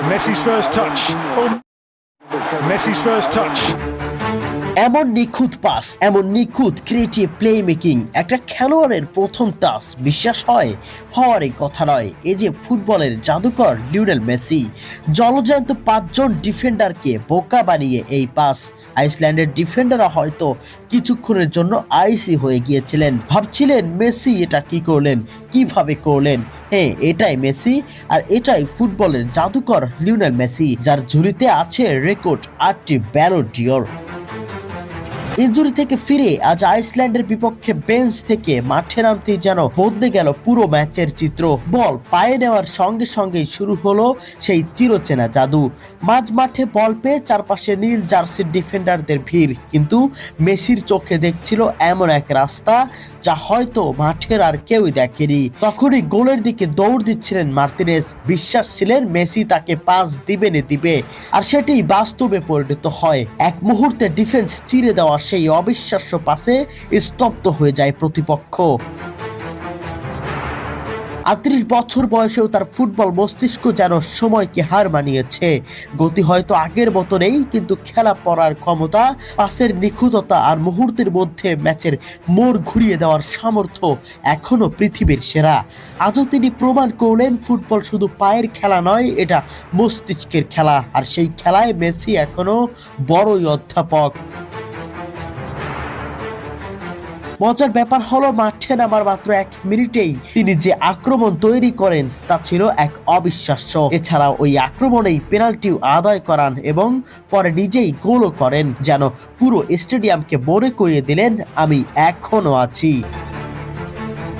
Messi's first touch. Oh, Messi's first touch. এমন নিখুঁত pass, এমন নিখুঁত ক্রিয়েটিভ প্লে মেকিং একটা খেলোয়াড়ের প্রথম টাচ বিশ্বাস হওয়ারই কথা নয়। এই যে ফুটবলের জাদুকর লিওনেল মেসি জলজ্যান্ত 5 জন ডিফেন্ডারকে বোকা বানিয়ে এই পাস। আইসল্যান্ডের ডিফেন্ডাররা হয়তো কিছুক্ষণের জন্য আইসি হয়ে গিয়েছিলেন, ভাবছিলেন মেসি এটা কি করলেন, কিভাবে করলেন। হ্যাঁ, এটাই মেসি, আর এটাই ফুটবলের জাদুকর লিওনেল মেসি, যার ঝুলিতে আছে রেকর্ড 8টি ব্যালন ডি'র। ইনজুরি থেকে ফিরে আজ আইসল্যান্ডের বিপক্ষে বেঞ্চ থেকে মাঠে নামতেই যেন বদলে গেল পুরো ম্যাচের চিত্র। বল পায়ে নেওয়ার সঙ্গে সঙ্গেই শুরু হলো সেই চিরচেনা জাদু। মাঝ মাঠে বল পেয়ে চারপাশে নীল জার্সির ডিফেন্ডারদের ভিড়, কিন্তু মেসির চোখে দেখছিল এমন এক রাস্তা যা হয়তো মাঠের আর কেউই দেখেনি। তখনই গোলের দিকে দৌড় দিচ্ছিলেন মার্তিনেজ, বিশ্বাস ছিলেন মেসি তাকে পাস দিবে, আর সেটি বাস্তবে পরিণত হয়। এক মুহূর্তে ডিফেন্স চিরে দেওয়া সেই অবিশ্বাস্য পাসে স্তব্ধ হয়ে যায় প্রতিপক্ষ। 38 বছর বয়সেও তার ফুটবল মস্তিষ্ক যেন সময়কে হার মানিয়েছে। গতি হয়তো আগের মতো নেই, কিন্তু খেলা পড়ার ক্ষমতা, পাসের নিখুঁততা আর মুহূর্তের মধ্যে ম্যাচের মোড় ঘুরিয়ে দেওয়ার সামর্থ্য এখনো পৃথিবীর সেরা। আজও তিনি প্রমাণ করলেন ফুটবল শুধু পায়ের খেলা নয়, এটা মস্তিষ্কের খেলা, আর সেই খেলায় মেসি এখনো বড়ই অধ্যাপক। মজার ব্যাপার হলো মাঠে নামার মাত্র 1 মিনিটেই তিনি যে আক্রমণ তৈরি করেন তা ছিল এক অবিশ্বাস্য। এছাড়াও ওই আক্রমণেই পেনাল্টিও আদায় করান এবং পরে নিজেই গোলও করেন, যেন পুরো স্টেডিয়ামকে মনে করিয়ে দিলেন আমি এখনো আছি।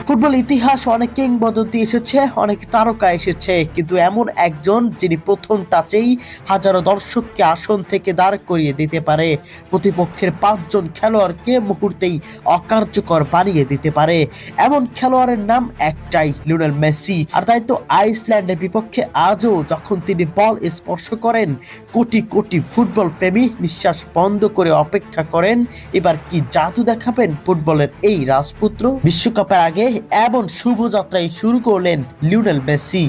ফুটবল ইতিহাস অনেক কিংবদন্তি এসেছে, অনেক তারকা এসেছে, কিন্তু এমন একজন যিনি প্রথম টাচেই হাজারো দর্শককে আসন থেকে দাঁড় করিয়ে দিতে পারে, প্রতিপক্ষের 5 জন খেলোয়াড়কে মুহূর্তেই অকার্যকর বানিয়ে দিতে পারে, এমন খেলোয়াড়ের নাম একটাই, লিওনেল মেসি। আর তাই তো আইসল্যান্ডের বিপক্ষে আজও যখন তিনি বল স্পর্শ করেন, কোটি কোটি ফুটবল প্রেমী নিঃশ্বাস বন্ধ করে অপেক্ষা করেন এবার কি জাদু দেখাবেন ফুটবলের এই রাজপুত্র। বিশ্বকাপের আগে এমন শুভযাত্রায় শুরু করলেন লিওনেল মেসি।